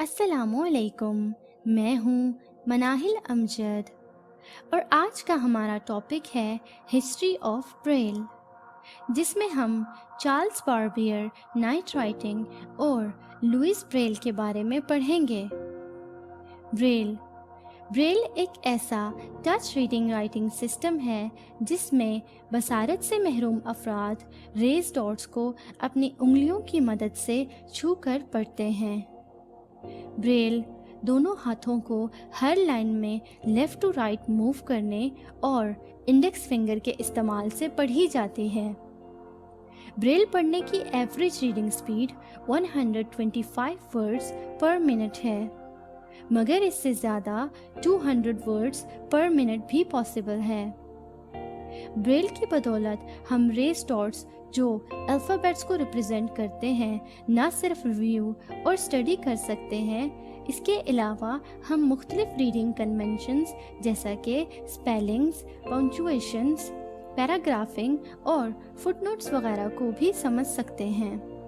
अस्सलाम वालेकुम। मैं हूँ मनाहिल अमजद और आज का हमारा टॉपिक है हिस्ट्री ऑफ ब्रेल, जिसमें हम चार्ल्स बार्बियर, नाइट राइटिंग और लुइस ब्रेल के बारे में पढ़ेंगे। ब्रेल ब्रेल एक ऐसा टच रीडिंग राइटिंग सिस्टम है जिसमें बसारत से महरूम अफराद रेज डॉट्स को अपनी उंगलियों की मदद से छू कर पढ़ते हैं। ब्रेल दोनों हाथों को हर लाइन में लेफ़्ट टू राइट मूव करने और इंडेक्स फिंगर के इस्तेमाल से पढ़ी जाती है। ब्रेल पढ़ने की एवरेज रीडिंग स्पीड 125 वर्ड्स पर मिनट है, मगर इससे ज़्यादा 200 वर्ड्स पर मिनट भी पॉसिबल है। ब्रेल की बदौलत हम रेस डॉट्स जो अल्फ़ाबेट्स को रिप्रेजेंट करते हैं न सिर्फ रिव्यू और स्टडी कर सकते हैं, इसके अलावा हम मुख्तलिफ रीडिंग कन्वेंशंस जैसा कि स्पेलिंग्स, पंक्चुएशंस, पैराग्राफिंग और फुटनोट्स वगैरह को भी समझ सकते हैं।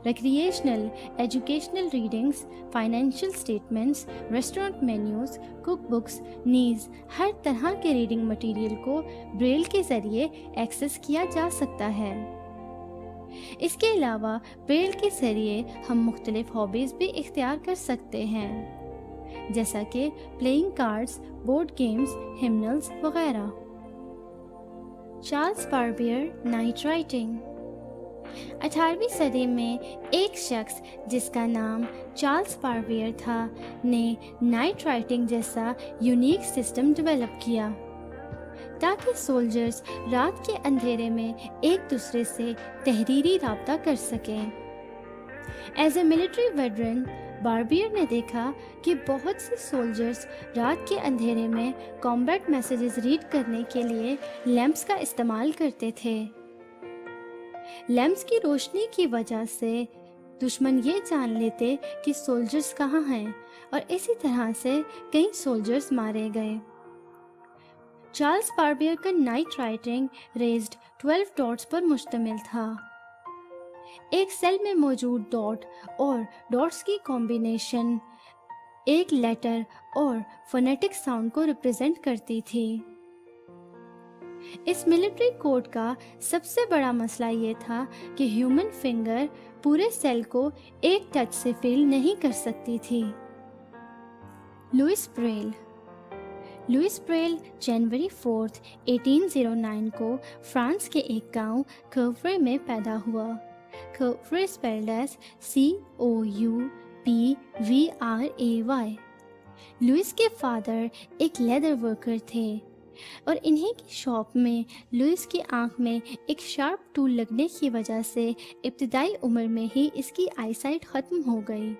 Recreational, educational readings, financial statements, restaurant menus, cook books, नीज हर तरह के रीडिंग मटेरियल को ब्रेल के ज़रिए एक्सेस किया जा सकता है। इसके अलावा ब्रेल के ज़रिए हम मुख्तलिफ हॉबीज़ भी इख्तियार कर सकते हैं, जैसा कि playing cards, board games, hymnals वगैरह। Charles Barbier, night writing. 18वीं सदी में एक शख्स जिसका नाम चार्ल्स बार्बियर था ने नाइट राइटिंग जैसा यूनिक सिस्टम डेवलप किया ताकि सोल्जर्स रात के अंधेरे में एक दूसरे से तहरीरी राब्ता कर सकें। As a military veteran, Barbier ने देखा कि बहुत से सोल्जर्स रात के अंधेरे में कॉम्बैट मैसेजेस रीड करने के लिए लैंप्स का इस्तेमाल करते थे। लैंप्स की रोशनी की वजह से दुश्मन ये जान लेते कि सोल्जर्स कहाँ हैं और इसी तरह से कई सोल्जर्स मारे गए। चार्ल्स बार्बियर का नाइट राइटिंग रेज्ड 12 डॉट्स पर मुश्तमिल था। एक सेल में मौजूद डॉट और डॉट्स की कॉम्बिनेशन एक लेटर और फोनेटिक साउंड को रिप्रेजेंट करती थी। इस मिलिट्री कोड का सबसे बड़ा मसला ये था कि ह्यूमन फिंगर पूरे सेल को एक टच से फील नहीं कर सकती थी। लुइस ब्रेल जनवरी 4, 1809 को फ्रांस के एक गांव कवरे में पैदा हुआ। कवरे स्पेल्ड एज COUPVRAY। लुइस के फादर एक लेदर वर्कर थे और इन्हीं की शॉप में लुइस की आंख में एक शार्प टूल लगने की वजह से इब्तिदाई उम्र में ही इसकी आईसाइट ख़त्म हो गई।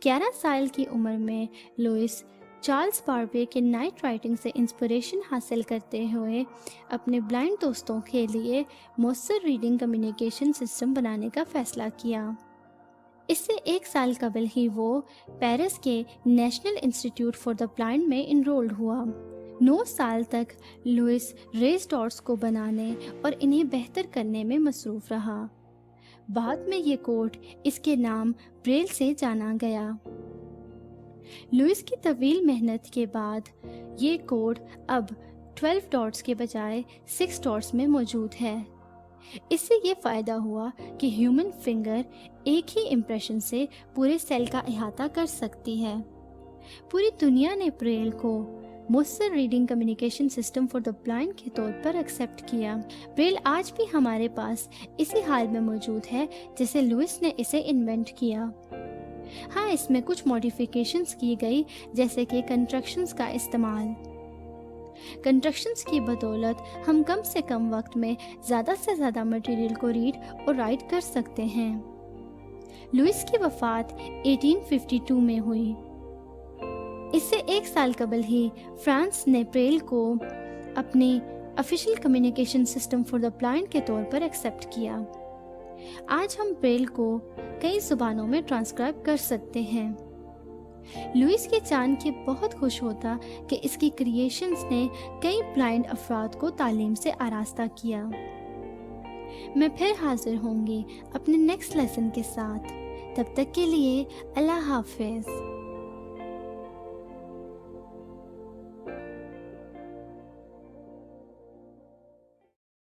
11 साल की उम्र में लुइस चार्ल्स बार्बियर के नाइट राइटिंग से इंस्पिरेशन हासिल करते हुए अपने ब्लाइंड दोस्तों के लिए मौसर रीडिंग कम्युनिकेशन सिस्टम बनाने का फ़ैसला किया। इससे एक साल कबल ही वो पेरिस के national institute for the blind में इनरोल्ड हुआ। 9 साल तक लुइस रेस डॉट्स को बनाने और इन्हें बेहतर करने में मसरूफ़ रहा। बाद में ये कोड इसके नाम ब्रेल से जाना गया। लुइस की तवील मेहनत के बाद ये कोड अब 12 डॉट्स के बजाय 6 डॉट्स में मौजूद है। इससे ये फ़ायदा हुआ कि ह्यूमन फिंगर एक ही इम्प्रेशन से पूरे सेल का अहाता कर सकती है। पूरी दुनिया ने ब्रेल को मौसर reading communication system for the blind के तौर पर एक्सेप्ट किया। ब्रेल आज भी हमारे पास इसी हाल में मौजूद है जैसे लुइस ने इसे इन्वेंट किया। हाँ, इसमें कुछ मॉडिफिकेशंस की गई, जैसे कि कंस्ट्रक्शंस का इस्तेमाल। कंस्ट्रक्शंस की बदौलत हम कम से कम वक्त में ज़्यादा से ज़्यादा मटेरियल को रीड और राइट कर सकते हैं। लुइस की वफ़ात 1852 में हुई। इससे एक साल कबल ही फ्रांस ने ब्रेल को अपनी official communication system for the blind के तौर पर एक्सेप्ट किया। आज हम ब्रेल को कई ज़ुबानों में ट्रांसक्राइब कर सकते हैं। लुइस के चांद के बहुत खुश होता कि इसकी क्रिएशंस ने कई ब्लाइंड अफराद को तालीम से आरास्ता किया। मैं फिर हाजिर होंगी अपने नेक्स्ट लेसन के साथ। تب تک کے لیے اللہ حافظ.